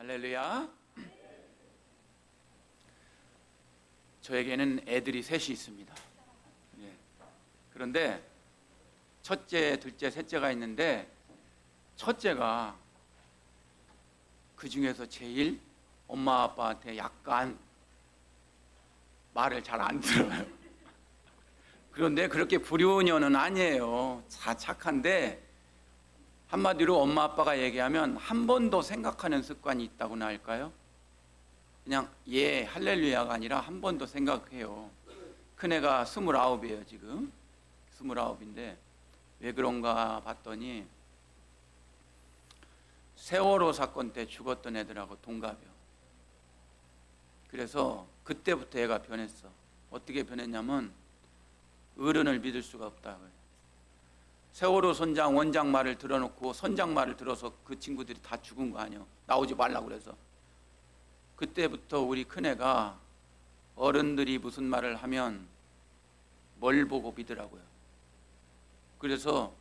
할렐루야. 저에게는 애들이 셋이 있습니다. 예. 그런데 첫째, 둘째, 셋째가 있는데 첫째가 그 중에서 제일 엄마 아빠한테 약간 말을 잘 안 들어요. 그런데 그렇게 불효녀는 아니에요. 착한데 한마디로 엄마 아빠가 얘기하면 한 번 더 생각하는 습관이 있다고나 할까요? 그냥 예 할렐루야가 아니라 한 번 더 생각해요. 큰애가 29이에요. 지금 29인데 왜 그런가 봤더니 세월호 사건 때 죽었던 애들하고 동갑이요. 그래서 그때부터 애가 변했어. 어떻게 변했냐면 어른을 믿을 수가 없다고요. 세월호 선장 원장 말을 들어놓고 선장 말을 들어서 그 친구들이 다 죽은 거 아니에요. 나오지 말라고 그래서. 그때부터 우리 큰애가 어른들이 무슨 말을 하면 뭘 보고 믿으라고요. 그래서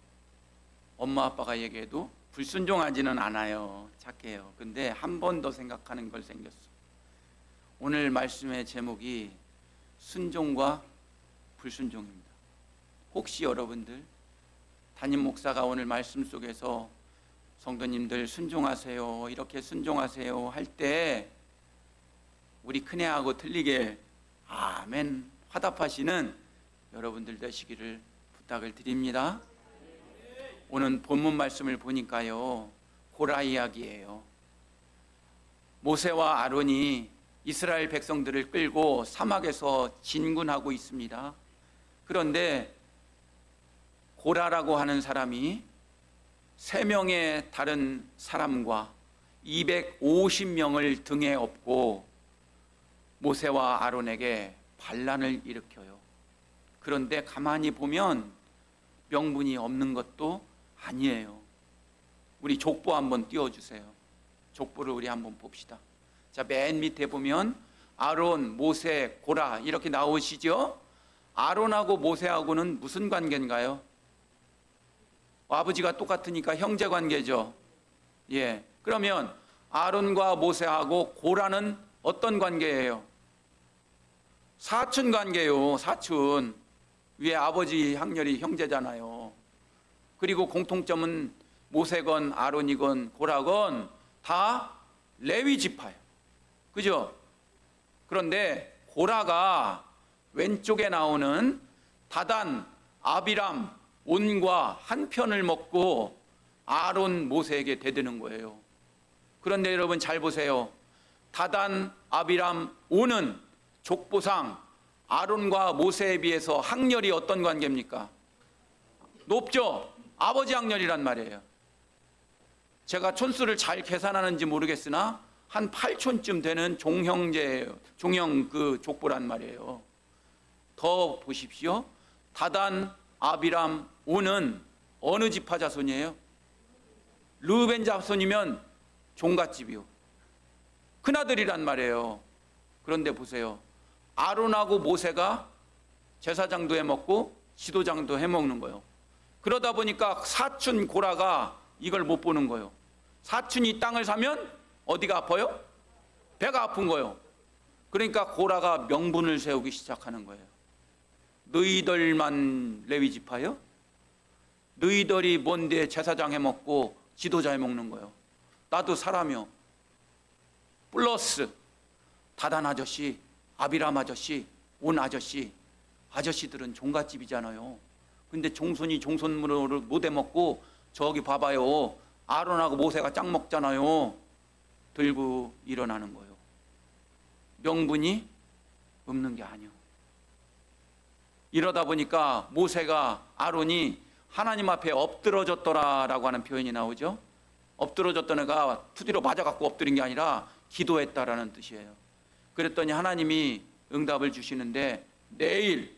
엄마 아빠가 얘기해도 불순종하지는 않아요. 착해요. 근데 한 번 더 생각하는 걸 생겼어. 오늘 말씀의 제목이 순종과 불순종입니다. 혹시 여러분들 담임 목사가 오늘 말씀 속에서 성도님들 순종하세요, 이렇게 순종하세요 할 때 우리 큰애하고 틀리게 아멘 화답하시는 여러분들 되시기를 부탁을 드립니다. 오늘 본문 말씀을 보니까요, 고라 이야기예요. 모세와 아론이 이스라엘 백성들을 끌고 사막에서 진군하고 있습니다. 그런데 고라라고 하는 사람이 3명의 다른 사람과 250명을 등에 업고 모세와 아론에게 반란을 일으켜요. 그런데 가만히 보면 명분이 없는 것도 아니에요. 우리 족보 한번 띄워주세요. 족보를 우리 한번 봅시다. 자, 맨 밑에 보면 아론, 모세, 고라 이렇게 나오시죠? 아론하고 모세하고는 무슨 관계인가요? 아버지가 똑같으니까 형제 관계죠. 예. 그러면 아론과 모세하고 고라는 어떤 관계예요? 사촌 관계요. 사촌. 위에 아버지 학렬이 형제잖아요. 그리고 공통점은 모세건 아론이건 고라건 다 레위 지파예요. 그죠? 그런데 고라가 왼쪽에 나오는 다단, 아비람, 온과 한 편을 먹고 아론, 모세에게 대드는 거예요. 그런데 여러분 잘 보세요. 다단, 아비람, 온은 족보상 아론과 모세에 비해서 학렬이 어떤 관계입니까? 높죠? 아버지 학렬이란 말이에요. 제가 촌수를 잘 계산하는지 모르겠으나 한 8촌쯤 되는 종형제예요. 종형 그 족보란 말이에요. 더 보십시오. 다단, 아비람, 온은 어느 지파 자손이에요? 르우벤 자손이면 종갓집이요. 큰아들이란 말이에요. 그런데 보세요. 아론하고 모세가 제사장도 해먹고 지도장도 해먹는 거예요. 그러다 보니까 사촌 고라가 이걸 못 보는 거예요. 사촌이 땅을 사면 어디가 아파요? 배가 아픈 거예요. 그러니까 고라가 명분을 세우기 시작하는 거예요. 너희들만 레위 지파요? 너희들이 뭔데 제사장 해먹고 지도자 해먹는 거예요. 나도 사람이요. 플러스 다단 아저씨, 아비람 아저씨, 온 아저씨, 아저씨들은 종갓집이잖아요. 근데 종손이 종손으로 못 해먹고 저기 봐봐요. 아론하고 모세가 짱 먹잖아요. 들고 일어나는 거예요. 명분이 없는 게 아니에요. 이러다 보니까 모세가 아론이 하나님 앞에 엎드러졌더라라고 하는 표현이 나오죠. 엎드러졌던 애가 투디로 맞아갖고 엎드린 게 아니라 기도했다라는 뜻이에요. 그랬더니 하나님이 응답을 주시는데 내일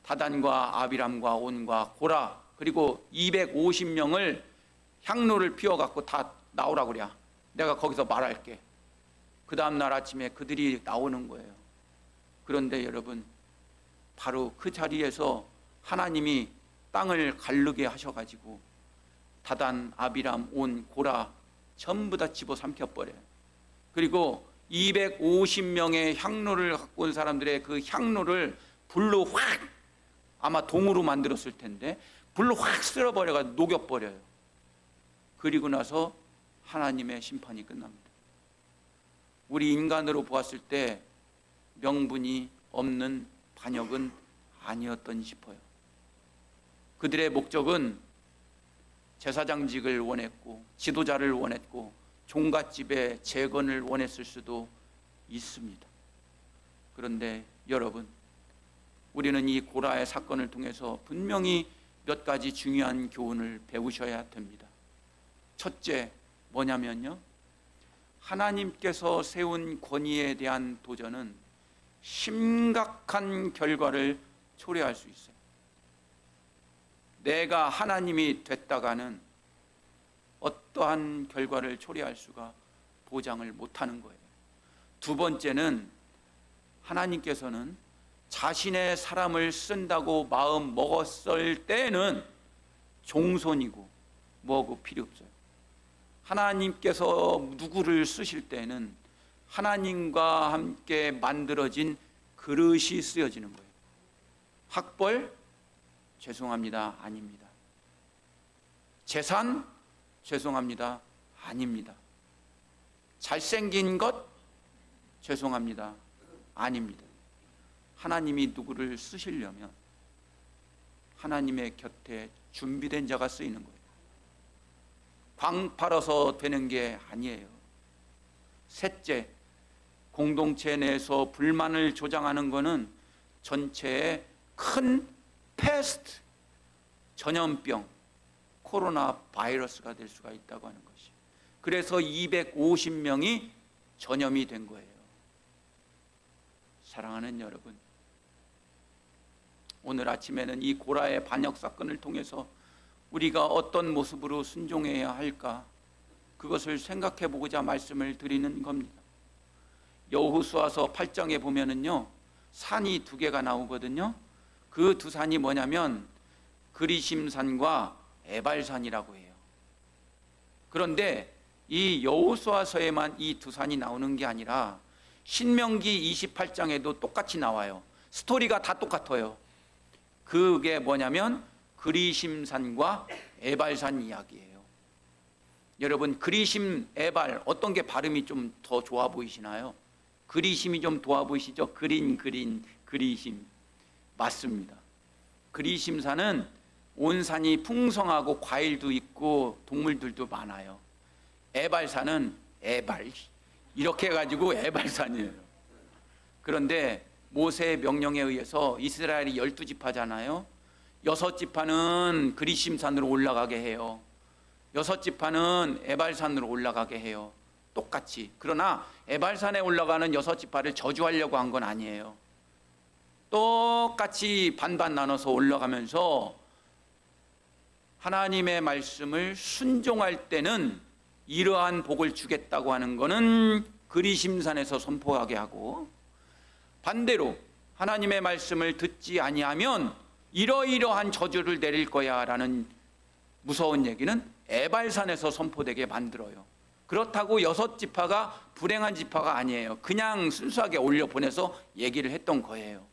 다단과 아비람과 온과 고라 그리고 250명을 향로를 피워갖고 다 나오라고 그래. 내가 거기서 말할게. 그 다음날 아침에 그들이 나오는 거예요. 그런데 여러분 바로 그 자리에서 하나님이 땅을 갈르게 하셔가지고 다단, 아비람, 온, 고라 전부 다 집어삼켜버려요. 그리고 250명의 향로를 갖고 온 사람들의 그 향로를 불로 확, 아마 동으로 만들었을 텐데 불로 확 쓸어버려가 녹여버려요. 그리고 나서 하나님의 심판이 끝납니다. 우리 인간으로 보았을 때 명분이 없는 반역은 아니었던 싶어요. 그들의 목적은 제사장직을 원했고 지도자를 원했고 종갓집의 재건을 원했을 수도 있습니다. 그런데 여러분, 우리는 이 고라의 사건을 통해서 분명히 몇 가지 중요한 교훈을 배우셔야 됩니다. 첫째, 뭐냐면요, 하나님께서 세운 권위에 대한 도전은 심각한 결과를 초래할 수 있어요. 내가 하나님이 됐다가는 어떠한 결과를 초래할 수가 보장을 못하는 거예요. 두 번째는 하나님께서는 자신의 사람을 쓴다고 마음 먹었을 때는 종손이고 뭐고 필요 없어요. 하나님께서 누구를 쓰실 때는 하나님과 함께 만들어진 그릇이 쓰여지는 거예요. 학벌? 죄송합니다. 아닙니다. 재산? 죄송합니다. 아닙니다. 잘생긴 것? 죄송합니다. 아닙니다. 하나님이 누구를 쓰시려면 하나님의 곁에 준비된 자가 쓰이는 거예요. 광 팔아서 되는 게 아니에요. 셋째, 공동체 내에서 불만을 조장하는 것은 전체의 큰 패스트, 전염병, 코로나 바이러스가 될 수가 있다고 하는 것이. 그래서 250명이 전염이 된 거예요. 사랑하는 여러분, 오늘 아침에는 이 고라의 반역 사건을 통해서 우리가 어떤 모습으로 순종해야 할까, 그것을 생각해 보고자 말씀을 드리는 겁니다. 여호수아서 8장에 보면은요, 산이 두 개가 나오거든요. 그 두 산이 뭐냐면 그리심산과 에발산이라고 해요. 그런데 이 여호수아서에만 이 두 산이 나오는 게 아니라 신명기 28장에도 똑같이 나와요. 스토리가 다 똑같아요. 그게 뭐냐면 그리심산과 에발산 이야기예요. 여러분, 그리심, 에발 어떤 게 발음이 좀 더 좋아 보이시나요? 그리심이 좀 좋아 보이시죠? 그리심 맞습니다. 그리심산은 온 산이 풍성하고 과일도 있고 동물들도 많아요. 에발산은 에발 이렇게 해가지고 에발산이에요. 그런데 모세의 명령에 의해서 이스라엘이 12지파잖아요. 6지파는 그리심산으로 올라가게 해요. 6지파는 에발산으로 올라가게 해요. 똑같이. 그러나 에발산에 올라가는 6지파를 저주하려고 한 건 아니에요. 똑같이 반반 나눠서 올라가면서 하나님의 말씀을 순종할 때는 이러한 복을 주겠다고 하는 것은 그리심산에서 선포하게 하고, 반대로 하나님의 말씀을 듣지 아니하면 이러이러한 저주를 내릴 거야 라는 무서운 얘기는 에발산에서 선포되게 만들어요. 그렇다고 6지파가 불행한 지파가 아니에요. 그냥 순수하게 올려보내서 얘기를 했던 거예요.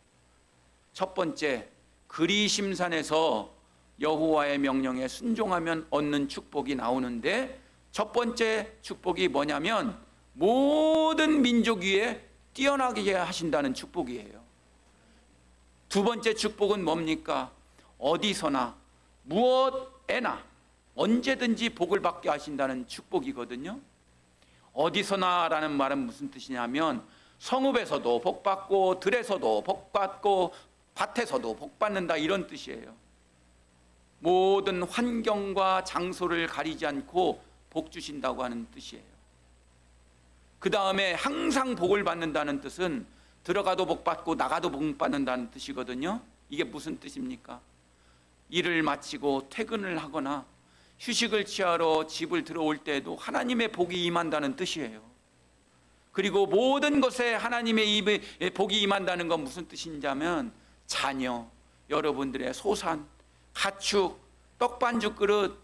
첫 번째, 그리심산에서 여호와의 명령에 순종하면 얻는 축복이 나오는데, 첫 번째 축복이 뭐냐면 모든 민족 위에 뛰어나게 하신다는 축복이에요. 두 번째 축복은 뭡니까? 어디서나 무엇에나 언제든지 복을 받게 하신다는 축복이거든요. 어디서나라는 말은 무슨 뜻이냐면 성읍에서도 복받고 들에서도 복받고 밭에서도 복받는다, 이런 뜻이에요. 모든 환경과 장소를 가리지 않고 복 주신다고 하는 뜻이에요. 그 다음에 항상 복을 받는다는 뜻은 들어가도 복 받고 나가도 복 받는다는 뜻이거든요. 이게 무슨 뜻입니까? 일을 마치고 퇴근을 하거나 휴식을 취하러 집을 들어올 때에도 하나님의 복이 임한다는 뜻이에요. 그리고 모든 것에 하나님의 복이 임한다는 건 무슨 뜻인지하면 자녀, 여러분들의 소산, 가축, 떡반죽 그릇,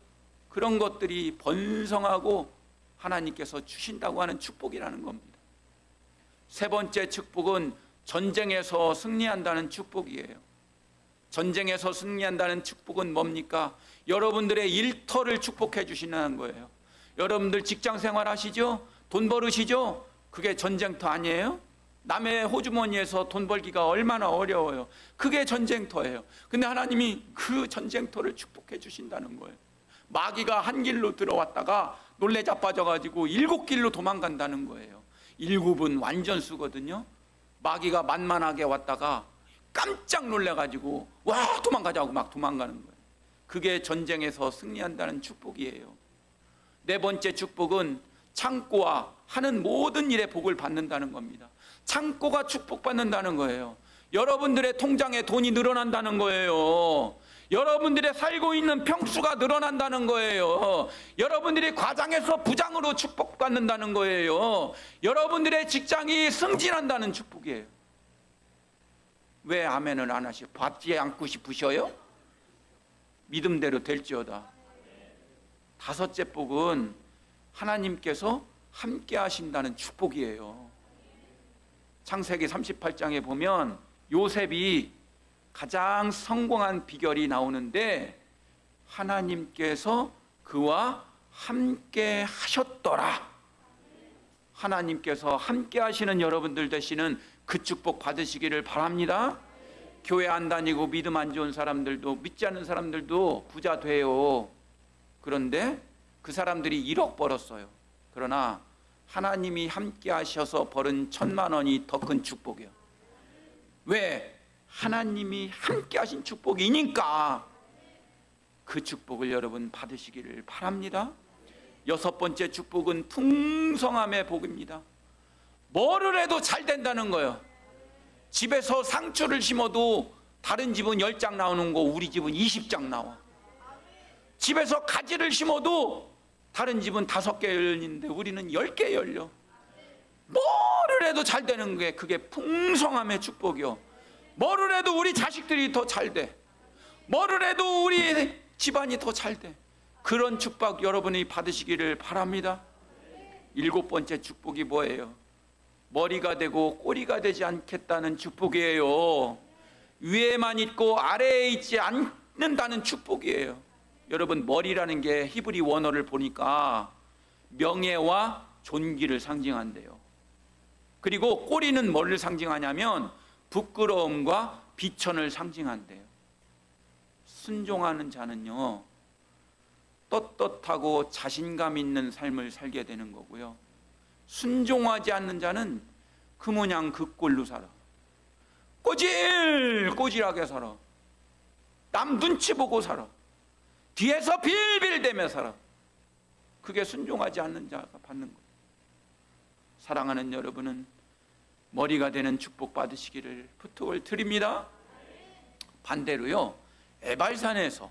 그런 것들이 번성하고 하나님께서 주신다고 하는 축복이라는 겁니다. 세 번째 축복은 전쟁에서 승리한다는 축복이에요. 전쟁에서 승리한다는 축복은 뭡니까? 여러분들의 일터를 축복해 주시는 거예요. 여러분들 직장 생활 하시죠? 돈 벌으시죠? 그게 전쟁터 아니에요? 남의 호주머니에서 돈 벌기가 얼마나 어려워요. 그게 전쟁터예요. 근데 하나님이 그 전쟁터를 축복해 주신다는 거예요. 마귀가 한 길로 들어왔다가 놀래 자빠져가지고 7길로 도망간다는 거예요. 7은 완전수거든요. 마귀가 만만하게 왔다가 깜짝 놀래가지고 와 도망가자고 막 도망가는 거예요. 그게 전쟁에서 승리한다는 축복이에요. 네 번째 축복은 창고와 하는 모든 일에 복을 받는다는 겁니다. 창고가 축복받는다는 거예요. 여러분들의 통장에 돈이 늘어난다는 거예요. 여러분들의 살고 있는 평수가 늘어난다는 거예요. 여러분들이 과장에서 부장으로 축복받는다는 거예요. 여러분들의 직장이 승진한다는 축복이에요. 왜 아멘을 안 하시고 받지 않고 싶으셔요? 믿음대로 될지어다. 다섯째 복은 하나님께서 함께 하신다는 축복이에요. 창세기 38장에 보면 요셉이 가장 성공한 비결이 나오는데 하나님께서 그와 함께 하셨더라. 하나님께서 함께 하시는 여러분들 되시는 그 축복 받으시기를 바랍니다. 교회 안 다니고 믿음 안 좋은 사람들도, 믿지 않는 사람들도 부자 돼요. 그런데 그 사람들이 1억 벌었어요. 그러나 하나님이 함께 하셔서 벌은 1,000만 원이 더 큰 축복이에요. 왜? 하나님이 함께 하신 축복이니까. 그 축복을 여러분 받으시기를 바랍니다. 여섯 번째 축복은 풍성함의 복입니다. 뭐를 해도 잘 된다는 거예요. 집에서 상추를 심어도 다른 집은 10장 나오는 거 우리 집은 20장 나와. 집에서 가지를 심어도 다른 집은 5개 열리는데 우리는 10개 열려. 뭐를 해도 잘 되는 게 그게 풍성함의 축복이요. 뭐를 해도 우리 자식들이 더 잘 돼. 뭐를 해도 우리 집안이 더 잘 돼. 그런 축복 여러분이 받으시기를 바랍니다. 일곱 번째 축복이 뭐예요? 머리가 되고 꼬리가 되지 않겠다는 축복이에요. 위에만 있고 아래에 있지 않는다는 축복이에요. 여러분, 머리라는 게 히브리 원어를 보니까 명예와 존귀를 상징한대요. 그리고 꼬리는 뭐를 상징하냐면 부끄러움과 비천을 상징한대요. 순종하는 자는요, 떳떳하고 자신감 있는 삶을 살게 되는 거고요. 순종하지 않는 자는 그 모양 그 꼴로 살아. 꼬질꼬질하게 살아. 남 눈치 보고 살아. 뒤에서 빌빌대며 살아. 그게 순종하지 않는 자가 받는 거예요. 사랑하는 여러분은 머리가 되는 축복 받으시기를 부탁을 드립니다. 반대로요, 에발산에서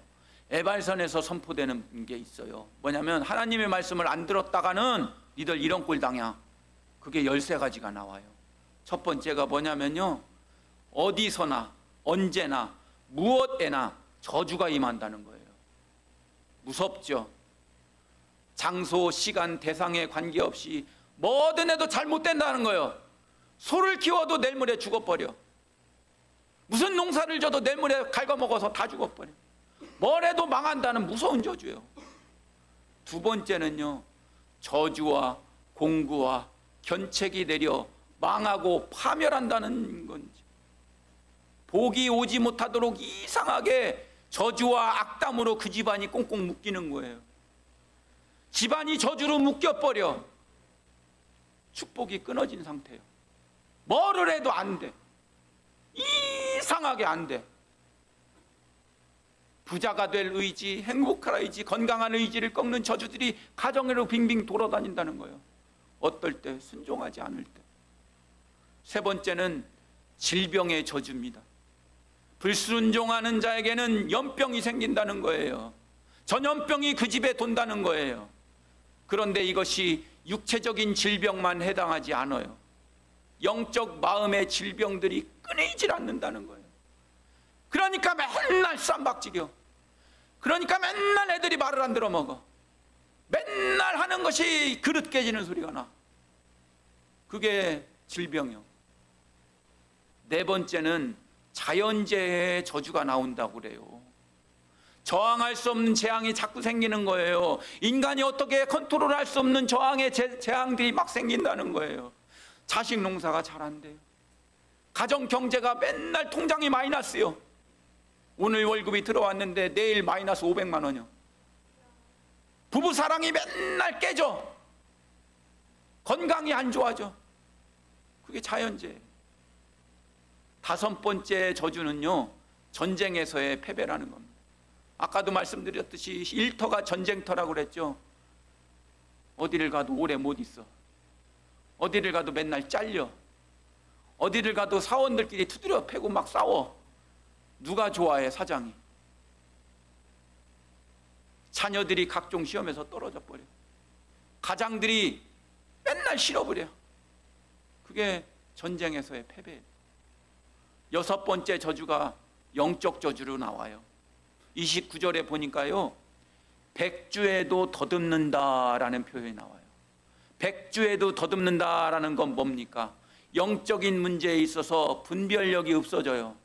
선포되는 게 있어요. 뭐냐면 하나님의 말씀을 안 들었다가는 니들 이런 꼴 당해. 그게 13가지가 나와요. 첫 번째가 뭐냐면요, 어디서나 언제나 무엇에나 저주가 임한다는 거예요. 무섭죠. 장소, 시간, 대상에 관계없이 뭐든 해도 잘못된다는 거예요. 소를 키워도 내일 모레 죽어버려. 무슨 농사를 져도 내일 모레 갉아먹어서 다 죽어버려. 뭘 해도 망한다는 무서운 저주예요. 두 번째는요, 저주와 공구와 견책이 내려 망하고 파멸한다는 건지, 복이 오지 못하도록 이상하게 저주와 악담으로 그 집안이 꽁꽁 묶이는 거예요. 집안이 저주로 묶여버려. 축복이 끊어진 상태예요. 뭐를 해도 안 돼. 이상하게 안 돼. 부자가 될 의지, 행복할 의지, 건강한 의지를 꺾는 저주들이 가정으로 빙빙 돌아다닌다는 거예요. 어떨 때? 순종하지 않을 때. 세 번째는 질병의 저주입니다. 불순종하는 자에게는 연병이 생긴다는 거예요. 전염병이 그 집에 돈다는 거예요. 그런데 이것이 육체적인 질병만 해당하지 않아요. 영적 마음의 질병들이 끊이질 않는다는 거예요. 그러니까 맨날 쌈박지겨. 그러니까 맨날 애들이 말을 안 들어먹어. 맨날 맨날 하는 것이 그릇 깨지는 소리가 나. 그게 질병이요. 네 번째는 자연재해의 저주가 나온다고 그래요. 저항할 수 없는 재앙이 자꾸 생기는 거예요. 인간이 어떻게 컨트롤할 수 없는 저항의 재앙들이 막 생긴다는 거예요. 자식 농사가 잘 안 돼요. 가정 경제가 맨날 통장이 마이너스요. 오늘 월급이 들어왔는데 내일 마이너스 500만 원이요. 부부 사랑이 맨날 깨져. 건강이 안 좋아져. 그게 자연재해. 다섯 번째 저주는요, 전쟁에서의 패배라는 겁니다. 아까도 말씀드렸듯이 일터가 전쟁터라고 그랬죠. 어디를 가도 오래 못 있어. 어디를 가도 맨날 잘려. 어디를 가도 사원들끼리 두드려 패고 막 싸워. 누가 좋아해? 사장이. 자녀들이 각종 시험에서 떨어져 버려. 가장들이 맨날 싫어버려. 그게 전쟁에서의 패배예요. 여섯 번째 저주가 영적 저주로 나와요. 29절에 보니까요, 백주에도 더듬는다라는 표현이 나와요. 백주에도 더듬는다라는 건 뭡니까? 영적인 문제에 있어서 분별력이 없어져요.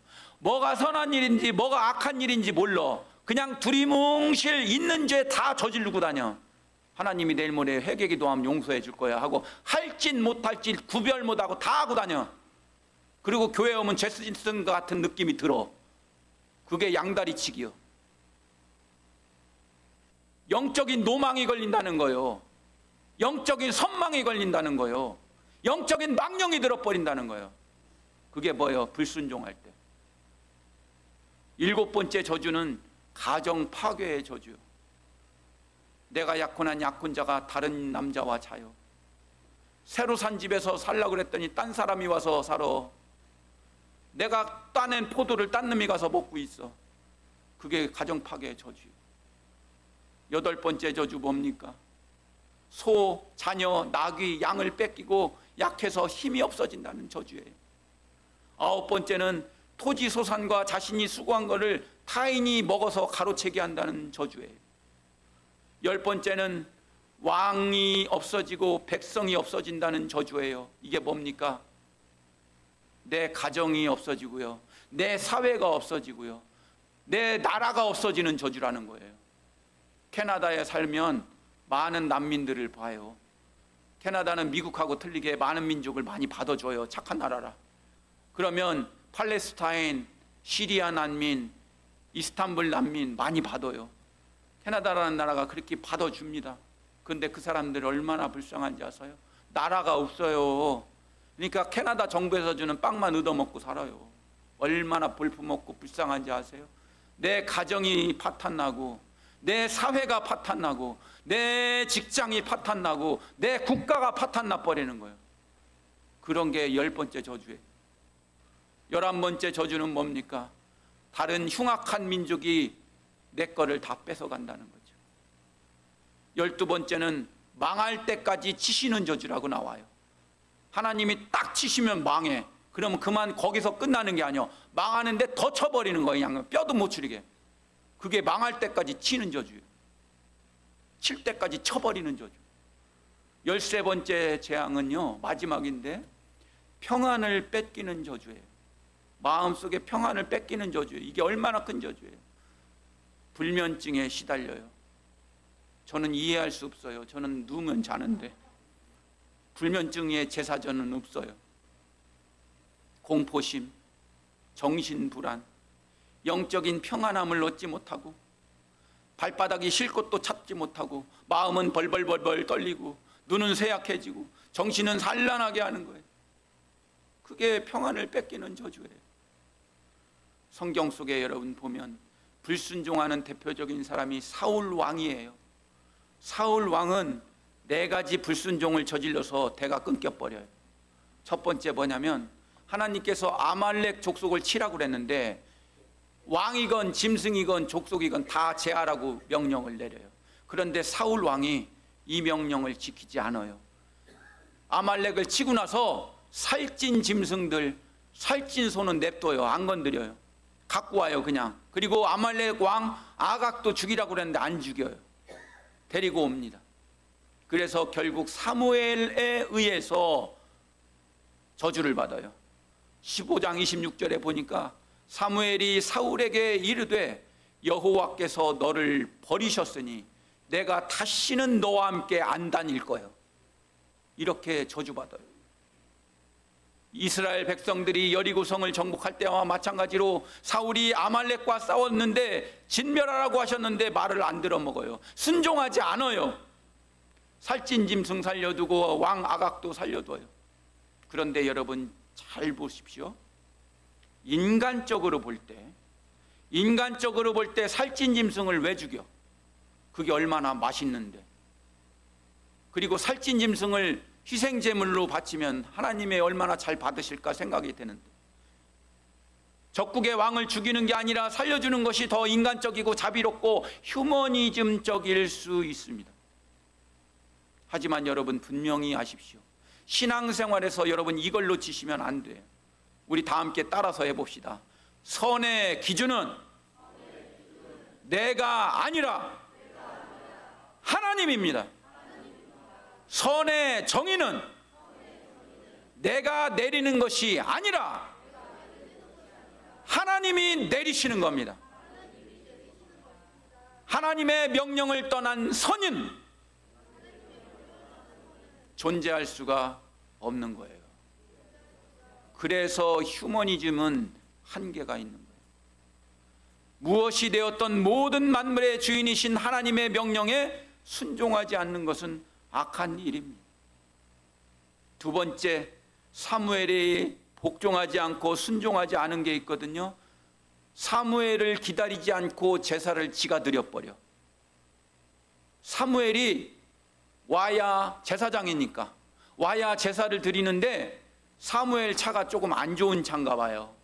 뭐가 선한 일인지 뭐가 악한 일인지 몰라. 그냥 두리뭉실 있는 죄 다 저지르고 다녀. 하나님이 내일 모레 회개기도하면 용서해 줄 거야 하고 할짓 못할짓 구별 못하고 다 하고 다녀. 그리고 교회 오면 죄 쓴 것 같은 느낌이 들어. 그게 양다리치기요. 영적인 노망이 걸린다는 거예요. 영적인 선망이 걸린다는 거예요. 영적인 망령이 들어버린다는 거예요. 그게 뭐예요? 불순종할 때. 일곱 번째 저주는 가정 파괴의 저주요. 내가 약혼한 약혼자가 다른 남자와 자요. 새로 산 집에서 살라고 그랬더니 딴 사람이 와서 살아. 내가 따낸 포도를 딴 놈이 가서 먹고 있어. 그게 가정 파괴의 저주요. 여덟 번째 저주 뭡니까? 소, 자녀, 나귀, 양을 뺏기고 약해서 힘이 없어진다는 저주예요. 아홉 번째는 토지 소산과 자신이 수고한 것을 타인이 먹어서 가로채게 한다는 저주예요. 열 번째는 왕이 없어지고 백성이 없어진다는 저주예요. 이게 뭡니까? 내 가정이 없어지고요, 내 사회가 없어지고요, 내 나라가 없어지는 저주라는 거예요. 캐나다에 살면 많은 난민들을 봐요. 캐나다는 미국하고 틀리게 많은 민족을 많이 받아줘요. 착한 나라라. 그러면 팔레스타인, 시리아 난민, 이스탄불 난민 많이 받아요. 캐나다라는 나라가 그렇게 받아줍니다. 그런데 그 사람들 얼마나 불쌍한지 아세요? 나라가 없어요. 그러니까 캐나다 정부에서 주는 빵만 얻어먹고 살아요. 얼마나 볼품없고 불쌍한지 아세요? 내 가정이 파탄나고, 내 사회가 파탄나고, 내 직장이 파탄나고, 내 국가가 파탄나 버리는 거예요. 그런 게 열 번째 저주예요. 11번째 저주는 뭡니까? 다른 흉악한 민족이 내 거를 다 뺏어간다는 거죠. 12번째는 망할 때까지 치시는 저주라고 나와요. 하나님이 딱 치시면 망해. 그러면 그만 거기서 끝나는 게 아니에요. 망하는데 더 쳐버리는 거예요. 그냥 뼈도 못 추리게. 그게 망할 때까지 치는 저주예요. 칠 때까지 쳐버리는 저주. 13번째 재앙은요, 마지막인데 평안을 뺏기는 저주예요. 마음속에 평안을 뺏기는 저주예요. 이게 얼마나 큰 저주예요. 불면증에 시달려요. 저는 이해할 수 없어요. 저는 누우면 자는데 불면증의 제사전은 없어요. 공포심, 정신불안, 영적인 평안함을 얻지 못하고, 발바닥이 쉴 곳도 찾지 못하고, 마음은 벌벌벌벌 떨리고, 눈은 쇠약해지고, 정신은 산란하게 하는 거예요. 그게 평안을 뺏기는 저주예요. 성경 속에 여러분 보면 불순종하는 대표적인 사람이 사울 왕이에요. 사울 왕은 네 가지 불순종을 저질러서 대가 끊겨버려요. 첫 번째 뭐냐면, 하나님께서 아말렉 족속을 치라고 그랬는데 왕이건 짐승이건 족속이건 다 제하라고 명령을 내려요. 그런데 사울 왕이 이 명령을 지키지 않아요. 아말렉을 치고 나서 살찐 짐승들, 살찐 소는 냅둬요. 안 건드려요. 갖고 와요 그냥. 그리고 아말렉 왕 아각도 죽이라고 그랬는데 안 죽여요. 데리고 옵니다. 그래서 결국 사무엘에 의해서 저주를 받아요. 15장 26절에 보니까 사무엘이 사울에게 이르되 여호와께서 너를 버리셨으니 내가 다시는 너와 함께 안 다닐 거예요. 이렇게 저주받아요. 이스라엘 백성들이 여리고성을 정복할 때와 마찬가지로 사울이 아말렉과 싸웠는데 진멸하라고 하셨는데 말을 안 들어먹어요. 순종하지 않아요. 살찐 짐승 살려두고 왕 아각도 살려둬요. 그런데 여러분 잘 보십시오. 인간적으로 볼 때 살찐 짐승을 왜 죽여? 그게 얼마나 맛있는데. 그리고 살찐 짐승을 희생제물로 바치면 하나님의 얼마나 잘 받으실까 생각이 되는데, 적국의 왕을 죽이는 게 아니라 살려주는 것이 더 인간적이고 자비롭고 휴머니즘적일 수 있습니다. 하지만 여러분 분명히 아십시오. 신앙생활에서 여러분 이걸 놓치시면 안 돼요. 우리 다 함께 따라서 해봅시다. 선의 기준은 내가 아니라 하나님입니다. 선의 정의는 내가 내리는 것이 아니라 하나님이 내리시는 겁니다. 하나님의 명령을 떠난 선인 존재할 수가 없는 거예요. 그래서 휴머니즘은 한계가 있는 거예요. 무엇이 되었던 모든 만물의 주인이신 하나님의 명령에 순종하지 않는 것은 악한 일입니다. 두 번째, 사무엘이 복종하지 않고 순종하지 않은 게 있거든요. 사무엘을 기다리지 않고 제사를 지가 드려버려. 사무엘이 와야 제사장이니까 와야 제사를 드리는데 사무엘 차가 조금 안 좋은 차인가 봐요.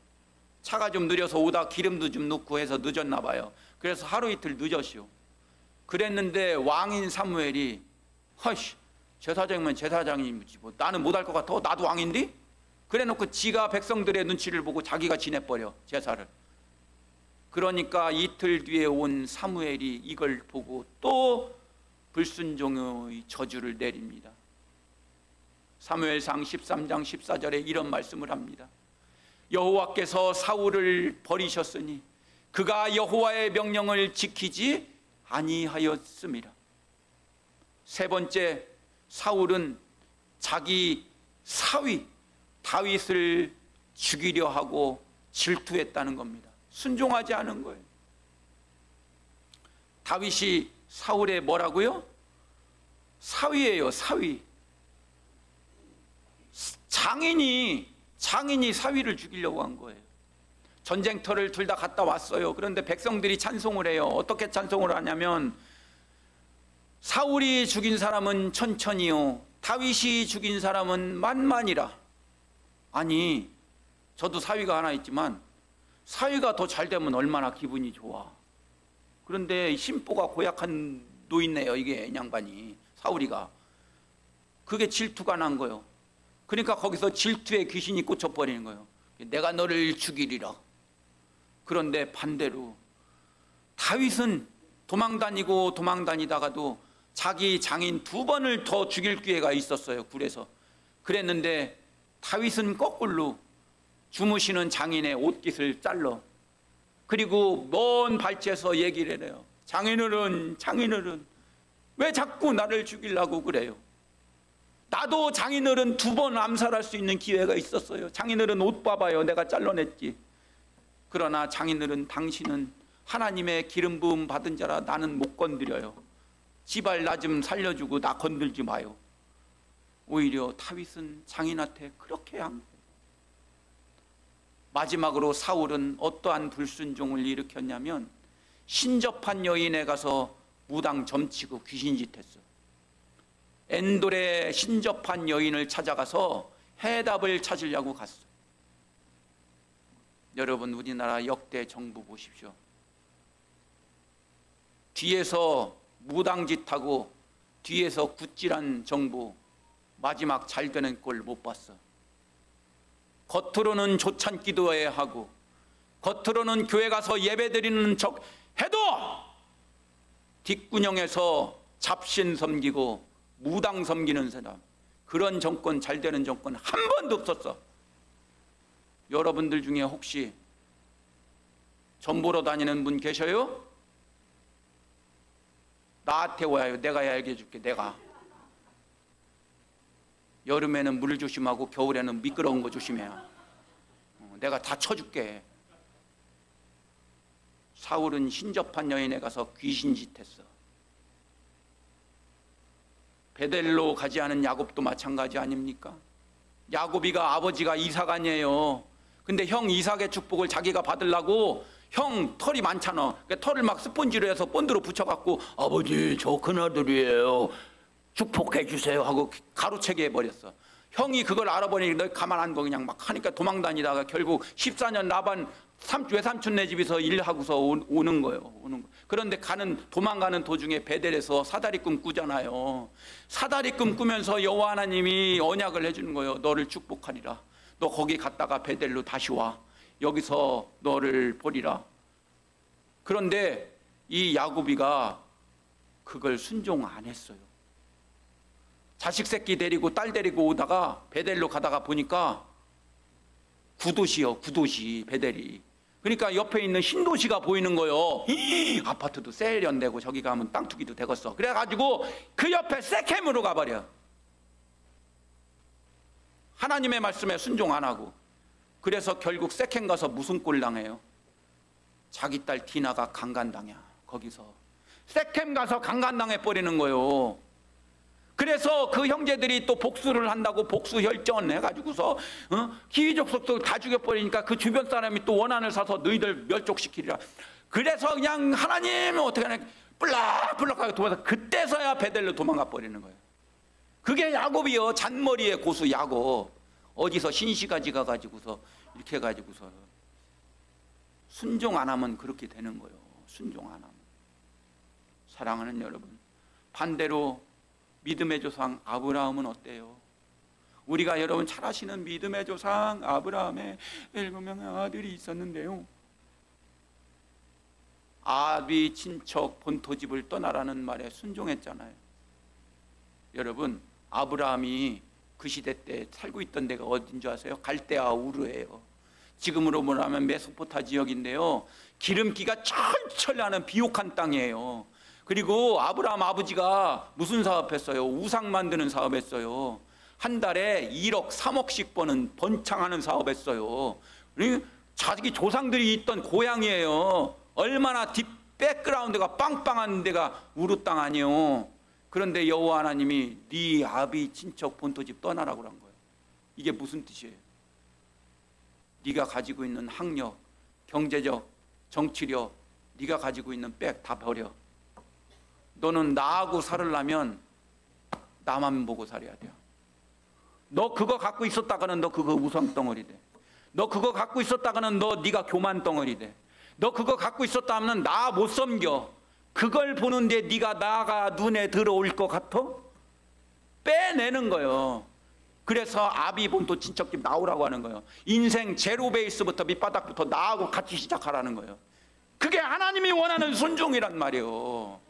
차가 좀 느려서 오다 기름도 좀 넣고 해서 늦었나 봐요. 그래서 하루 이틀 늦었시오. 그랬는데 왕인 사무엘이 허이씨, 제사장이면 제사장이지 뭐 나는 못할 것 같아. 나도 왕인데? 그래놓고 지가 백성들의 눈치를 보고 자기가 지내버려 제사를. 그러니까 이틀 뒤에 온 사무엘이 이걸 보고 또 불순종의 저주를 내립니다. 사무엘상 13장 14절에 이런 말씀을 합니다. 여호와께서 사울을 버리셨으니 그가 여호와의 명령을 지키지 아니하였습니다. 세 번째, 사울은 자기 사위 다윗을 죽이려 하고 질투했다는 겁니다. 순종하지 않은 거예요. 다윗이 사울의 뭐라고요? 사위예요. 사위. 장인이 사위를 죽이려고 한 거예요. 전쟁터를 둘 다 갔다 왔어요. 그런데 백성들이 찬송을 해요. 어떻게 찬송을 하냐면 사울이 죽인 사람은 천천히요 다윗이 죽인 사람은 만만이라. 아니, 저도 사위가 하나 있지만 사위가 더 잘 되면 얼마나 기분이 좋아. 그런데 심보가 고약한 노인네요. 이게 양반이, 사울이가. 그게 질투가 난 거예요. 그러니까 거기서 질투의 귀신이 꽂혀버리는 거예요. 내가 너를 죽이리라. 그런데 반대로 다윗은 도망다니다가도 자기 장인 두 번을 더 죽일 기회가 있었어요. 굴에서. 그랬는데 다윗은 거꾸로 주무시는 장인의 옷깃을 잘라. 그리고 먼 발치에서 얘기를 해요. 장인어른 왜 자꾸 나를 죽이려고 그래요? 나도 장인어른 두 번 암살할 수 있는 기회가 있었어요. 장인어른 옷 봐봐요. 내가 잘라냈지. 그러나 장인어른, 당신은 하나님의 기름 부음 받은 자라 나는 못 건드려요. 지발 나 좀 살려주고 나 건들지 마요. 오히려 다윗은 장인한테 그렇게 한 거예요. 마지막으로 사울은 어떠한 불순종을 일으켰냐면 신접한 여인에 가서 무당 점치고 귀신짓 했어요. 엔돌의 신접한 여인을 찾아가서 해답을 찾으려고 갔어요. 여러분, 우리나라 역대 정부 보십시오. 뒤에서 무당짓하고 뒤에서 굿질한 정부 마지막 잘 되는 꼴 못 봤어. 겉으로는 조찬 기도해 하고 겉으로는 교회 가서 예배 드리는 척 해도 뒷구녕에서 잡신 섬기고 무당 섬기는 사람, 그런 정권, 잘 되는 정권 한 번도 없었어. 여러분들 중에 혹시 전 보러 다니는 분 계셔요? 나한테 와요. 내가 알게 해줄게. 내가. 여름에는 물 조심하고 겨울에는 미끄러운 거 조심해요. 내가 다 쳐줄게. 사울은 신접한 여인에 가서 귀신짓 했어. 베델로 가지 않은 야곱도 마찬가지 아닙니까? 야곱이가 아버지가 이삭아니에요. 근데 형 이삭의 축복을 자기가 받으려고, 형 털이 많잖아. 그러니까 털을 막 스펀지로 해서 본드로 붙여갖고 아버지 저 큰아들이에요, 축복해 주세요 하고 가로채게 해버렸어. 형이 그걸 알아보니 너 가만 안 둬 그냥 막 하니까 도망다니다가 결국 14년 라반 외삼촌네 집에서 일하고서 오는 거예요. 그런데 도망가는 도중에 베델에서 사다리꿈 꾸잖아요. 사다리꿈 꾸면서 여호와 하나님이 언약을 해주는 거예요. 너를 축복하리라. 너 거기 갔다가 베델로 다시 와. 여기서 너를 보리라. 그런데 이 야곱이가 그걸 순종 안 했어요. 자식 새끼 데리고 딸 데리고 오다가 베델로 가다가 보니까 구도시요, 구도시 베델이. 그러니까 옆에 있는 신도시가 보이는 거예요. 아파트도 세련되고 저기 가면 땅 투기도 되겠어. 그래가지고 그 옆에 세켐으로 가버려. 하나님의 말씀에 순종 안 하고. 그래서 결국 세켐 가서 무슨 꼴 당해요? 자기 딸 디나가 강간당해. 거기서 세켐 가서 강간당해 버리는 거예요. 그래서 그 형제들이 또 복수를 한다고 복수혈전 해가지고서 기위족속도 다 죽여버리니까 그 주변 사람이 또 원한을 사서 너희들 멸족시키리라. 그래서 그냥 하나님 어떻게 하냐 뿔락뿔락하게 도망가. 그때서야 베델로 도망가 버리는 거예요. 그게 야곱이요. 잔머리의 고수 야곱. 어디서 신시가지 가가지고서 이렇게 해가지고서 순종 안 하면 그렇게 되는 거예요. 순종 안 하면. 사랑하는 여러분, 반대로 믿음의 조상 아브라함은 어때요? 우리가 여러분 잘 아시는 믿음의 조상 아브라함의 7명의 아들이 있었는데요, 아비 친척 본토집을 떠나라는 말에 순종했잖아요. 여러분, 아브라함이 그 시대 때 살고 있던 데가 어딘 줄 아세요? 갈대아 우르예요. 지금으로 말하면 메소포타 지역인데요, 기름기가 철철 나는 비옥한 땅이에요. 그리고 아브라함 아버지가 무슨 사업했어요? 우상 만드는 사업했어요. 한 달에 1억 3억씩 버는 번창하는 사업했어요. 자기 조상들이 있던 고향이에요. 얼마나 딥 백그라운드가 빵빵한 데가 우르 땅 아니에요. 그런데 여호와 하나님이 네 아비 친척 본토집 떠나라고 한 거예요. 이게 무슨 뜻이에요? 네가 가지고 있는 학력, 경제적, 정치력, 네가 가지고 있는 백 다 버려. 너는 나하고 살으려면 나만 보고 살아야 돼요. 너 그거 갖고 있었다가는 너 그거 우상덩어리 돼. 너 그거 갖고 있었다가는 네가 교만덩어리 돼. 너 그거 갖고 있었다면 나 못 섬겨. 그걸 보는데 네가 나가 눈에 들어올 것 같아? 빼내는 거예요. 그래서 아비 본토 친척집 나오라고 하는 거예요. 인생 제로 베이스부터 밑바닥부터 나하고 같이 시작하라는 거예요. 그게 하나님이 원하는 순종이란 말이에요.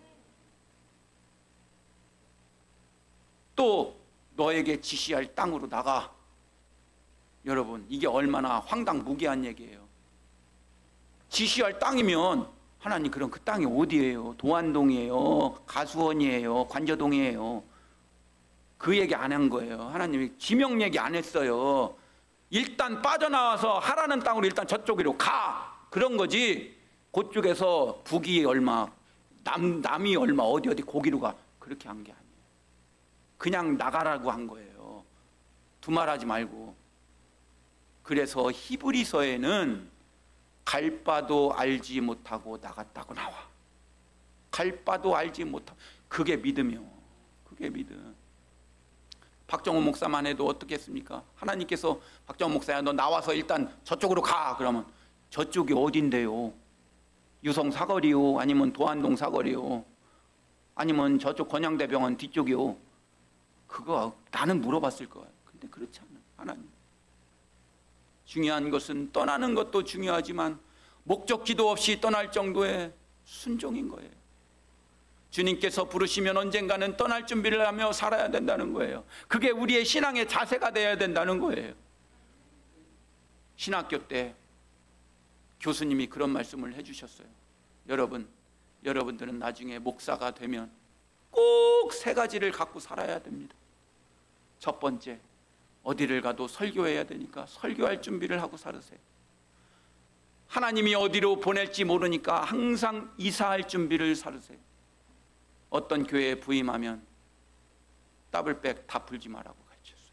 또 너에게 지시할 땅으로 나가. 여러분, 이게 얼마나 황당무계한 얘기예요. 지시할 땅이면 하나님, 그럼 그 땅이 어디예요? 도안동이에요? 가수원이에요? 관저동이에요? 그 얘기 안 한 거예요. 하나님이 지명 얘기 안 했어요. 일단 빠져나와서 하라는 땅으로 일단 저쪽으로 가, 그런 거지. 그쪽에서 북이 얼마, 남이 얼마, 어디 거기로 가, 그렇게 한 게 아니에요. 그냥 나가라고 한 거예요. 두말하지 말고. 그래서 히브리서에는 갈 바도 알지 못하고 나갔다고 나와. 갈 바도 알지 못하고. 그게 믿음이요. 그게 믿음. 박정호 목사만 해도 어떻겠습니까? 하나님께서 박정호 목사야, 너 나와서 일단 저쪽으로 가. 그러면 저쪽이 어딘데요? 유성 사거리요? 아니면 도안동 사거리요? 아니면 저쪽 건양대병원 뒤쪽이요? 그거 나는 물어봤을 거야. 근데 그렇지 않아요. 하나님. 중요한 것은 떠나는 것도 중요하지만 목적지도 없이 떠날 정도의 순종인 거예요. 주님께서 부르시면 언젠가는 떠날 준비를 하며 살아야 된다는 거예요. 그게 우리의 신앙의 자세가 되어야 된다는 거예요. 신학교 때 교수님이 그런 말씀을 해주셨어요. 여러분들은 나중에 목사가 되면 꼭 세 가지를 갖고 살아야 됩니다. 첫 번째, 어디를 가도 설교해야 되니까 설교할 준비를 하고 살으세요. 하나님이 어디로 보낼지 모르니까 항상 이사할 준비를 살으세요. 어떤 교회에 부임하면 더블백 다 풀지 말라고 가르쳤어요.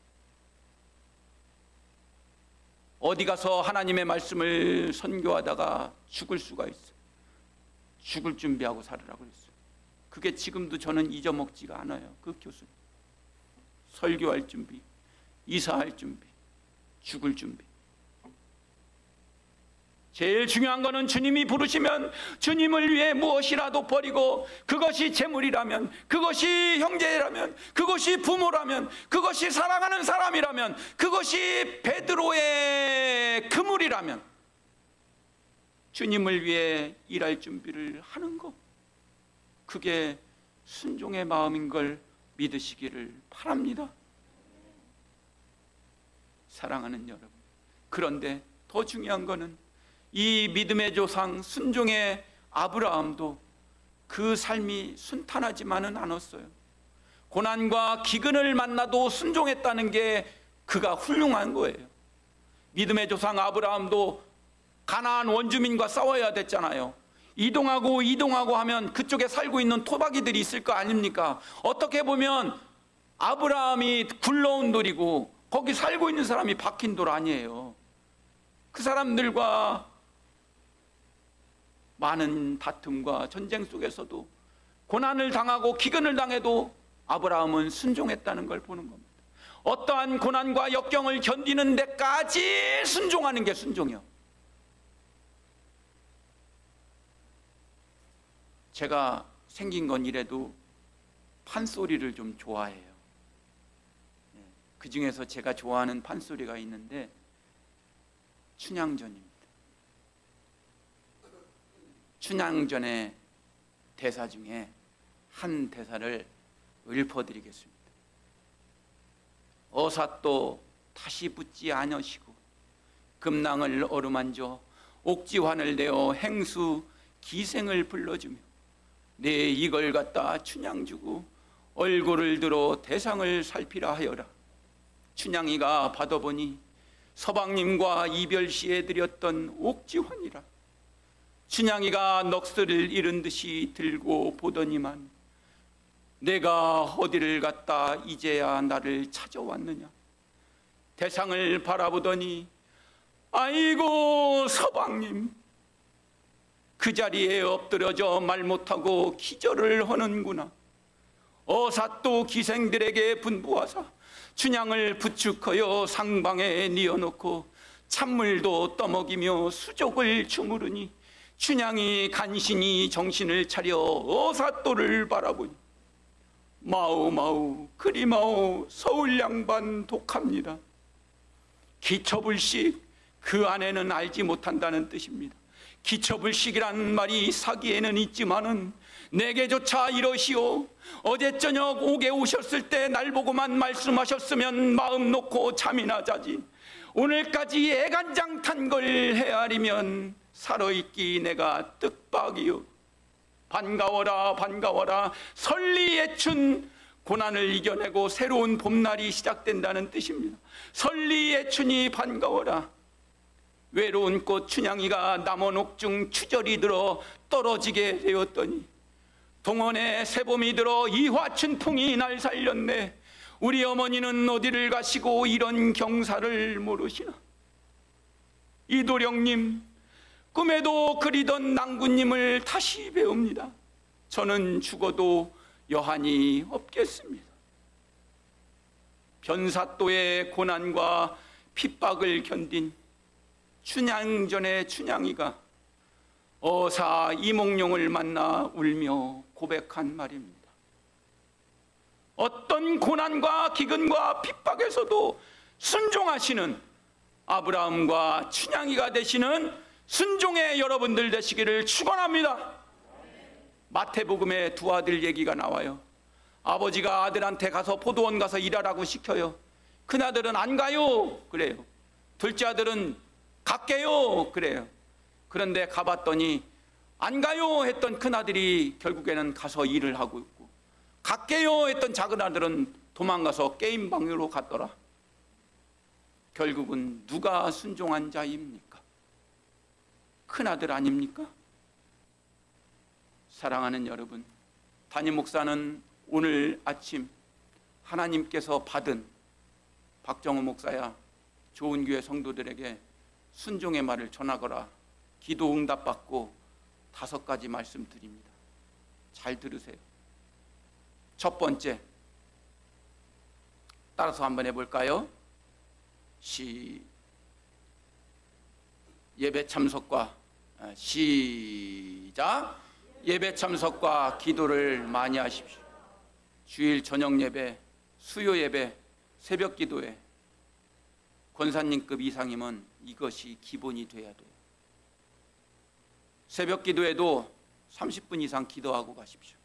어디 가서 하나님의 말씀을 선교하다가 죽을 수가 있어요. 죽을 준비하고 살으라고 그랬어요. 그게 지금도 저는 잊어먹지가 않아요. 그 교수님. 설교할 준비, 이사할 준비, 죽을 준비. 제일 중요한 거는 주님이 부르시면 주님을 위해 무엇이라도 버리고, 그것이 재물이라면, 그것이 형제라면, 그것이 부모라면, 그것이 사랑하는 사람이라면, 그것이 베드로의 그물이라면 주님을 위해 일할 준비를 하는 것, 그게 순종의 마음인 걸 믿으시기를 바랍니다. 사랑하는 여러분, 그런데 더 중요한 거는 이 믿음의 조상 순종의 아브라함도 그 삶이 순탄하지만은 않았어요. 고난과 기근을 만나도 순종했다는 게 그가 훌륭한 거예요. 믿음의 조상 아브라함도 가나안 원주민과 싸워야 됐잖아요. 이동하고 하면 그쪽에 살고 있는 토박이들이 있을 거 아닙니까? 어떻게 보면 아브라함이 굴러온 돌이고 거기 살고 있는 사람이 박힌 돌 아니에요. 그 사람들과 많은 다툼과 전쟁 속에서도 고난을 당하고 기근을 당해도 아브라함은 순종했다는 걸 보는 겁니다. 어떠한 고난과 역경을 견디는 데까지 순종하는 게 순종이요. 제가 생긴 건 이래도 판소리를 좀 좋아해요. 그 중에서 제가 좋아하는 판소리가 있는데 춘향전입니다. 춘향전의 대사 중에 한 대사를 읊어드리겠습니다. 어삿도 다시 붙지 아니시고 금낭을 어루만져 옥지환을 내어 행수 기생을 불러주며 내 이걸 갖다 춘향 주고 얼굴을 들어 대상을 살피라 하여라. 춘향이가 받아보니 서방님과 이별시에 드렸던 옥지환이라. 춘향이가 넋을 잃은 듯이 들고 보더니만 내가 어디를 갔다 이제야 나를 찾아왔느냐. 대상을 바라보더니 아이고 서방님, 그 자리에 엎드려져 말 못하고 기절을 하는구나. 어삿도 기생들에게 분부하사 춘향을 부축하여 상방에 뉘어놓고 찬물도 떠먹이며 수족을 주무르니 춘향이 간신히 정신을 차려 어삿도를 바라보니 마우마우 그리마오 서울 양반 독합니다. 기처불식, 그 안에는 알지 못한다는 뜻입니다. 기처불식이란 말이 사기에는 있지만은 내게조차 이러시오. 어제 저녁 옥에 오셨을 때 날 보고만 말씀하셨으면 마음 놓고 잠이나 자지. 오늘까지 애간장 탄 걸 헤아리면 살아있기 내가 뜻밖이요. 반가워라 반가워라. 설리애춘, 고난을 이겨내고 새로운 봄날이 시작된다는 뜻입니다. 설리애춘이 반가워라. 외로운 꽃 춘향이가 남원옥중 추절이 들어 떨어지게 되었더니 동원에 새봄이 들어 이화춘풍이 날 살렸네. 우리 어머니는 어디를 가시고 이런 경사를 모르시나. 이도령님, 꿈에도 그리던 낭군님을 다시 배웁니다. 저는 죽어도 여한이 없겠습니다. 변사또의 고난과 핍박을 견딘 춘향전의 춘향이가 어사 이몽룡을 만나 울며 고백한 말입니다. 어떤 고난과 기근과 핍박에서도 순종하시는 아브라함과 춘향이가 되시는 순종의 여러분들 되시기를 축원합니다. 마태복음에 두 아들 얘기가 나와요. 아버지가 아들한테 가서 포도원 가서 일하라고 시켜요. 큰아들은 안 가요 그래요. 둘째 아들은 갈게요 그래요. 그런데 가봤더니 안 가요 했던 큰아들이 결국에는 가서 일을 하고 있고, 갈게요 했던 작은 아들은 도망가서 게임방으로 갔더라. 결국은 누가 순종한 자입니까? 큰아들 아닙니까? 사랑하는 여러분, 담임 목사는 오늘 아침 하나님께서 받은 박정호 목사야 좋은 교회 성도들에게 순종의 말을 전하거라, 기도 응답받고 5가지 말씀드립니다. 잘 들으세요. 첫 번째, 따라서 한번 해볼까요? 예배 참석과 시작. 예배 참석과 기도를 많이 하십시오. 주일 저녁 예배, 수요 예배, 새벽 기도회, 권사님급 이상이면 이것이 기본이 돼야 돼요. 새벽 기도에도 30분 이상 기도하고 가십시오.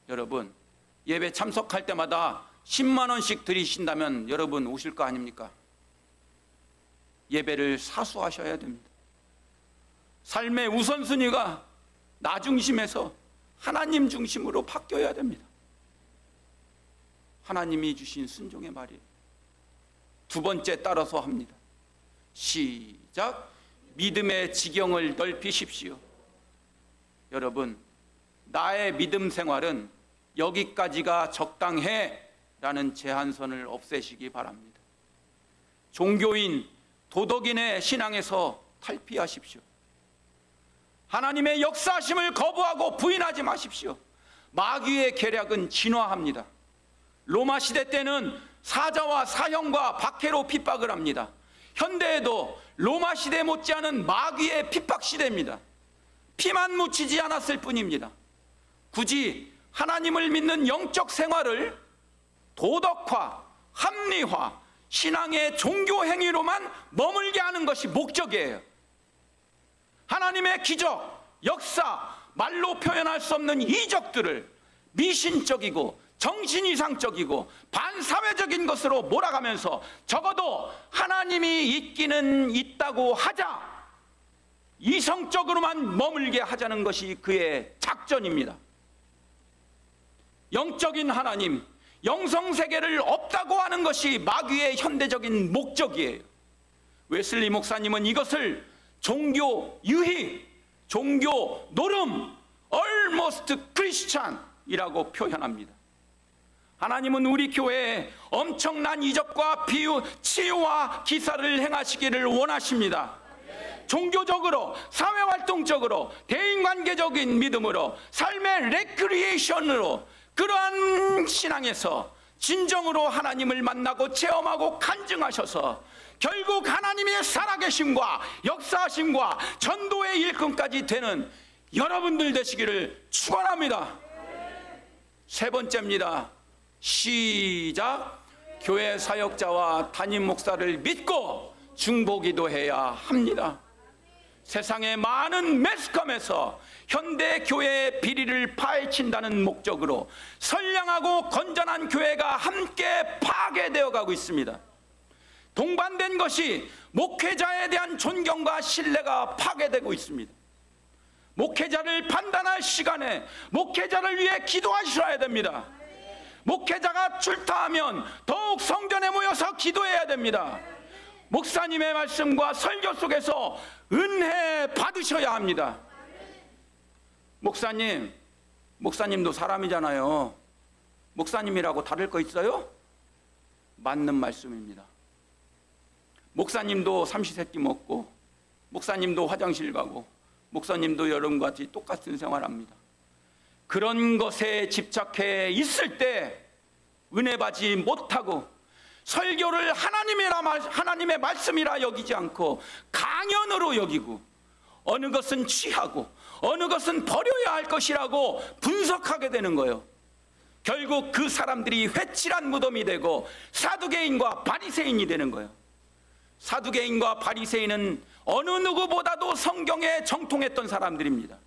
여러분, 예배 참석할 때마다 10만 원씩 드리신다면 여러분 오실 거 아닙니까? 예배를 사수하셔야 됩니다. 삶의 우선순위가 나 중심에서 하나님 중심으로 바뀌어야 됩니다. 하나님이 주신 순종의 말이에요. 두 번째, 따라서 합니다. 시작. 믿음의 지경을 넓히십시오. 여러분, 나의 믿음 생활은 여기까지가 적당해 라는 제한선을 없애시기 바랍니다. 종교인, 도덕인의 신앙에서 탈피하십시오. 하나님의 역사하심을 거부하고 부인하지 마십시오. 마귀의 계략은 진화합니다. 로마 시대 때는 사자와 사형과 박해로 핍박을 합니다. 현대에도 로마 시대 못지않은 마귀의 핍박 시대입니다. 피만 묻히지 않았을 뿐입니다. 굳이 하나님을 믿는 영적 생활을 도덕화, 합리화, 신앙의 종교 행위로만 머물게 하는 것이 목적이에요. 하나님의 기적, 역사, 말로 표현할 수 없는 이적들을 미신적이고 정신 이상적이고 반사회적인 것으로 몰아가면서 적어도 하나님이 있기는 있다고 하자, 이성적으로만 머물게 하자는 것이 그의 작전입니다. 영적인 하나님, 영성세계를 없다고 하는 것이 마귀의 현대적인 목적이에요. 웨슬리 목사님은 이것을 종교 유희, 종교 노름, almost Christian이라고 표현합니다. 하나님은 우리 교회에 엄청난 이적과 비유, 치유와 기사를 행하시기를 원하십니다. 종교적으로, 사회활동적으로, 대인관계적인 믿음으로, 삶의 레크리에이션으로, 그러한 신앙에서 진정으로 하나님을 만나고 체험하고 간증하셔서 결국 하나님의 살아계심과 역사하심과 전도의 일꾼까지 되는 여러분들 되시기를 축원합니다. 세 번째입니다. 시작. 교회 사역자와 담임 목사를 믿고 중보기도해야 합니다. 세상의 많은 매스컴에서 현대 교회의 비리를 파헤친다는 목적으로 선량하고 건전한 교회가 함께 파괴되어 가고 있습니다. 동반된 것이 목회자에 대한 존경과 신뢰가 파괴되고 있습니다. 목회자를 판단할 시간에 목회자를 위해 기도하셔야 됩니다. 목회자가 출타하면 더욱 성전에 모여서 기도해야 됩니다. 목사님의 말씀과 설교 속에서 은혜 받으셔야 합니다. 목사님도 사람이잖아요. 목사님이라고 다를 거 있어요? 맞는 말씀입니다. 목사님도 삼시세끼 먹고, 목사님도 화장실 가고, 목사님도 여러분과 같이 똑같은 생활합니다. 그런 것에 집착해 있을 때 은혜 받지 못하고 설교를 하나님의 말씀이라 여기지 않고 강연으로 여기고, 어느 것은 취하고 어느 것은 버려야 할 것이라고 분석하게 되는 거예요. 결국 그 사람들이 회칠한 무덤이 되고 사두개인과 바리새인이 되는 거예요. 사두개인과 바리새인은 어느 누구보다도 성경에 정통했던 사람들입니다.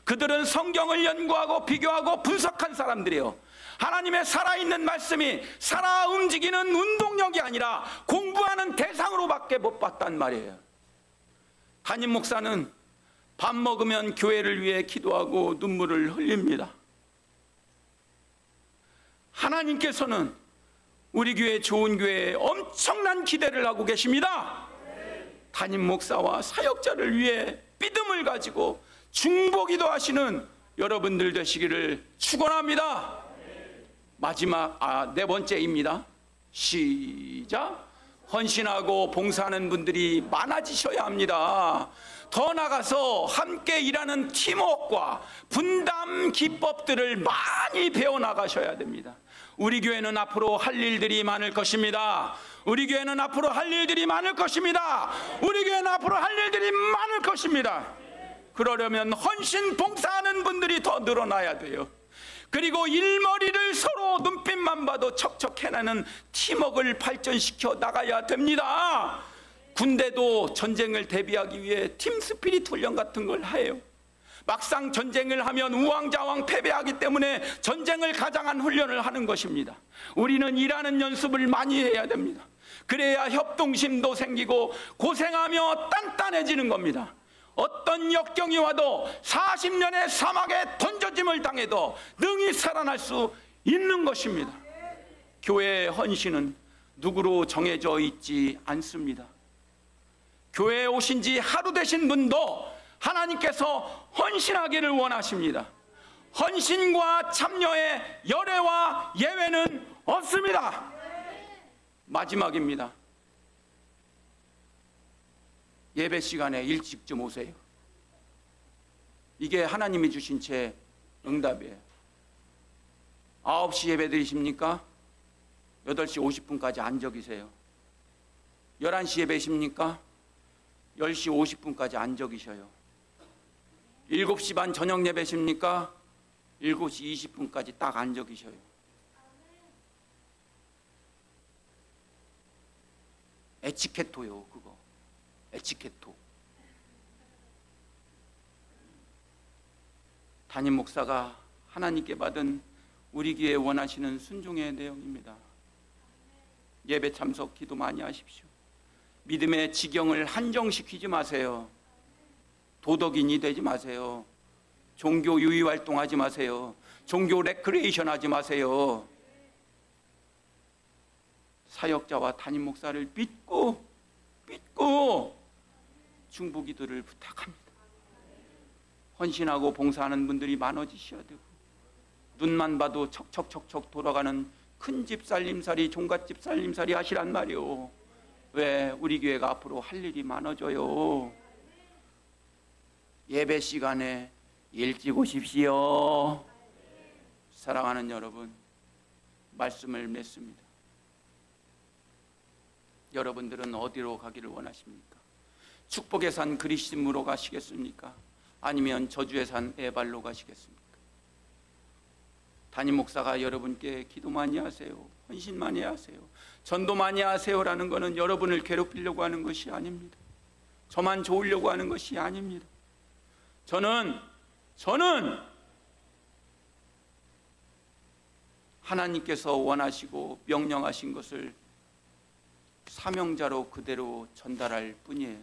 그들은 성경을 연구하고 비교하고 분석한 사람들이에요. 하나님의 살아있는 말씀이 살아 움직이는 운동력이 아니라 공부하는 대상으로밖에 못 봤단 말이에요. 담임 목사는 밥 먹으면 교회를 위해 기도하고 눈물을 흘립니다. 하나님께서는 우리 교회, 좋은 교회에 엄청난 기대를 하고 계십니다. 담임 목사와 사역자를 위해 믿음을 가지고 중보기도 하시는 여러분들 되시기를 축원합니다. 마지막 네 번째입니다. 시작. 헌신하고 봉사하는 분들이 많아지셔야 합니다. 더 나아가서 함께 일하는 팀워크와 분담 기법들을 많이 배워나가셔야 됩니다. 우리 교회는 앞으로 할 일들이 많을 것입니다. 우리 교회는 앞으로 할 일들이 많을 것입니다. 우리 교회는 앞으로 할 일들이 많을 것입니다. 그러려면 헌신 봉사하는 분들이 더 늘어나야 돼요. 그리고 일머리를 서로 눈빛만 봐도 척척해내는 팀워크를 발전시켜 나가야 됩니다. 군대도 전쟁을 대비하기 위해 팀 스피릿 훈련 같은 걸 해요. 막상 전쟁을 하면 우왕좌왕 패배하기 때문에 전쟁을 가장한 훈련을 하는 것입니다. 우리는 일하는 연습을 많이 해야 됩니다. 그래야 협동심도 생기고 고생하며 단단해지는 겁니다. 어떤 역경이 와도 40년의 사막에 던져짐을 당해도 능히 살아날 수 있는 것입니다. 교회의 헌신은 누구로 정해져 있지 않습니다. 교회에 오신 지 하루 되신 분도 하나님께서 헌신하기를 원하십니다. 헌신과 참여의 열애와 예외는 없습니다. 마지막입니다. 예배 시간에 일찍 좀 오세요. 이게 하나님이 주신 제 응답이에요. 9시 예배 드리십니까? 8시 50분까지 앉아 계세요. 11시 예배십니까? 10시 50분까지 앉아 계셔요. 7시 반 저녁 예배십니까? 7시 20분까지 딱 앉아 계셔요. 에치케토요, 그거. 에치케토. 담임 목사가 하나님께 받은 우리 교회에 원하시는 순종의 내용입니다. 예배 참석 기도 많이 하십시오. 믿음의 지경을 한정시키지 마세요. 도덕인이 되지 마세요. 종교 유희 활동하지 마세요. 종교 레크레이션 하지 마세요. 사역자와 담임 목사를 믿고 중보기도를 부탁합니다. 헌신하고 봉사하는 분들이 많아지셔야 되고, 눈만 봐도 척척척척 돌아가는 큰집 살림살이, 종갓집 살림살이 하시란 말이오. 왜 우리 교회가 앞으로 할 일이 많아져요. 예배 시간에 일찍 오십시오. 사랑하는 여러분, 말씀을 맺습니다. 여러분들은 어디로 가기를 원하십니까? 축복의 산 그리심으로 가시겠습니까? 아니면 저주의 산 에발로 가시겠습니까? 담임 목사가 여러분께 기도 많이 하세요, 헌신 많이 하세요, 전도 많이 하세요라는 것은 여러분을 괴롭히려고 하는 것이 아닙니다. 저만 좋으려고 하는 것이 아닙니다. 저는 하나님께서 원하시고 명령하신 것을 사명자로 그대로 전달할 뿐이에요.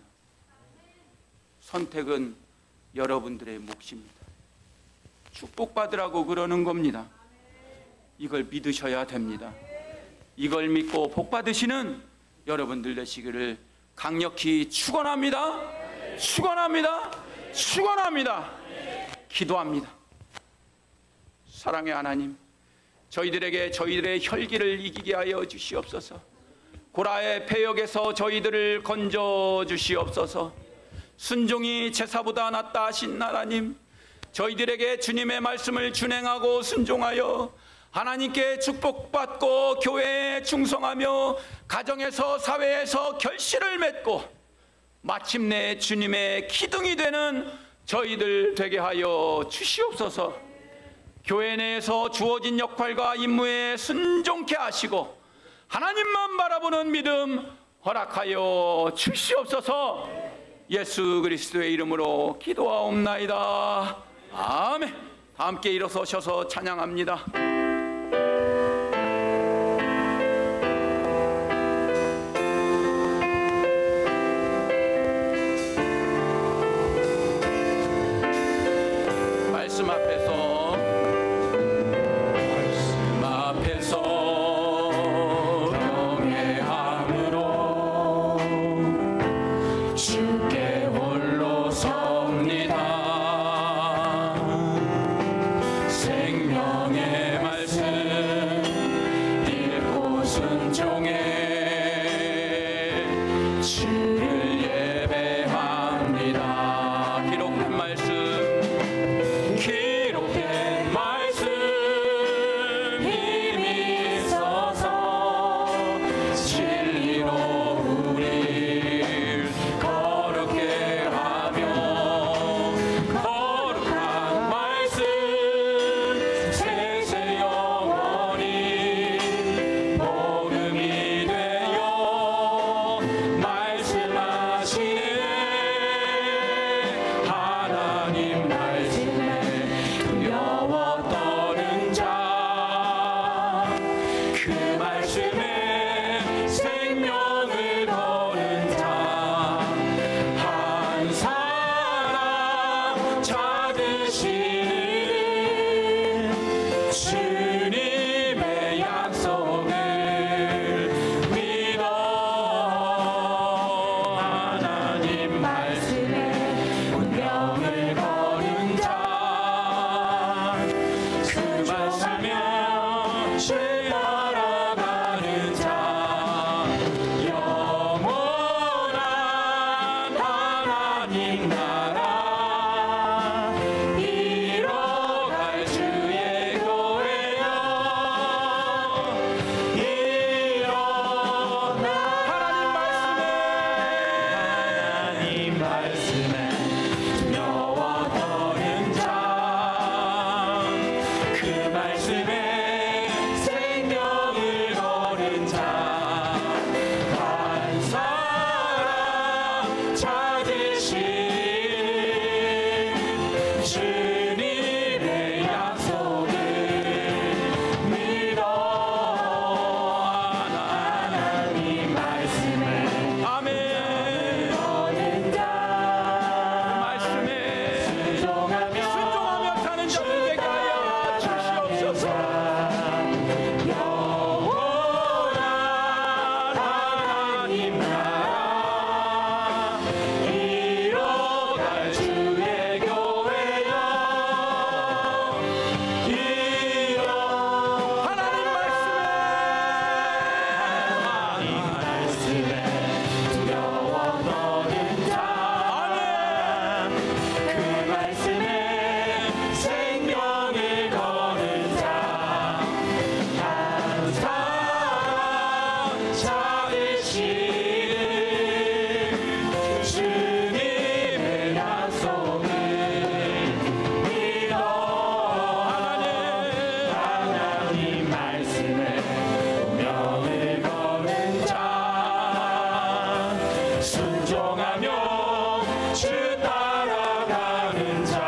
선택은 여러분들의 몫입니다. 축복받으라고 그러는 겁니다. 이걸 믿으셔야 됩니다. 이걸 믿고 복받으시는 여러분들 되시기를 강력히 축원합니다. 축원합니다. 축원합니다. 기도합니다. 사랑의 하나님, 저희들에게 저희들의 혈기를 이기게 하여 주시옵소서. 고라의 패역에서 저희들을 건져 주시옵소서. 순종이 제사보다 낫다 하신 하나님, 저희들에게 주님의 말씀을 준행하고 순종하여 하나님께 축복받고 교회에 충성하며 가정에서 사회에서 결실을 맺고 마침내 주님의 기둥이 되는 저희들 되게 하여 주시옵소서. 교회 내에서 주어진 역할과 임무에 순종케 하시고 하나님만 바라보는 믿음 허락하여 주시옵소서. 예수 그리스도의 이름으로 기도하옵나이다. 아멘. 다 함께 일어서셔서 찬양합니다. 말씀 앞에서 경외함으로 주께 홀로 섭니다. 생명의 말씀 읽고 순종해 주를 예배합니다. 기록된 말씀 힘이 있어서 진리로 우릴 거룩게 하며 거룩한 말씀 세세 영원히 복음이 되어 말씀하시네. 하나님 말씀에 두려워 떠는 자, 그 말씀에 생명을 거는 자, 한 사람 찾으시는 주님의 약속을 믿어. 하나님 말씀에 운명을 거는 자, 그 말씀에 죄 따라가는 자, 영원한 하나님 나라 이뤄갈 주의 교회여. 일어나 하나님 말씀에 두려워 떠는 자, 그 말씀에 생명을 거는 자, 한 사람 찾으시는 주님의 약속을 믿어. 하나님 말씀에 아멘 거는 자, 말씀에 순종하며 사는 자 되게 하여 주시옵소서. 영원한 하나님 나라 이뤄갈 주의 교회여. 하나님 말씀에 두려워 떠는 자, 그 말씀에 생명을 거는 자, 한 사람 찾으시는 주님의 약속을 믿어. 하나님 말씀에 운명을 거는 자, 순종하며 주 따라가는 자,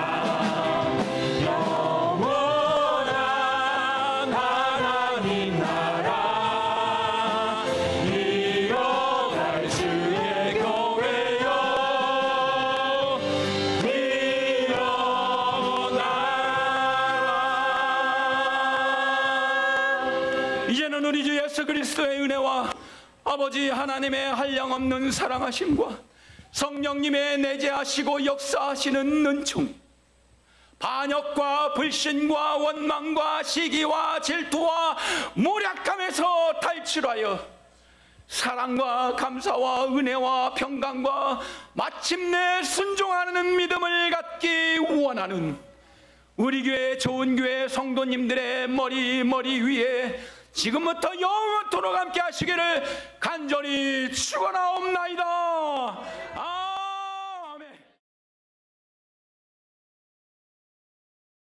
영원한 하나님 나라 이뤄갈 주의 교회여. 일어나라. 이제는 우리 주 예수 그리스도의 은혜와 아버지 하나님의 한량없는 사랑하심과 성령님의 내재하시고 역사하시는 은총, 반역과 불신과 원망과 시기와 질투와 무력감에서 탈출하여 사랑과 감사와 은혜와 평강과 마침내 순종하는 믿음을 갖기 원하는 우리 교회 좋은 교회 성도님들의 머리 위에 지금부터 영원토록 함께 하시기를 간절히 축원하옵나이다.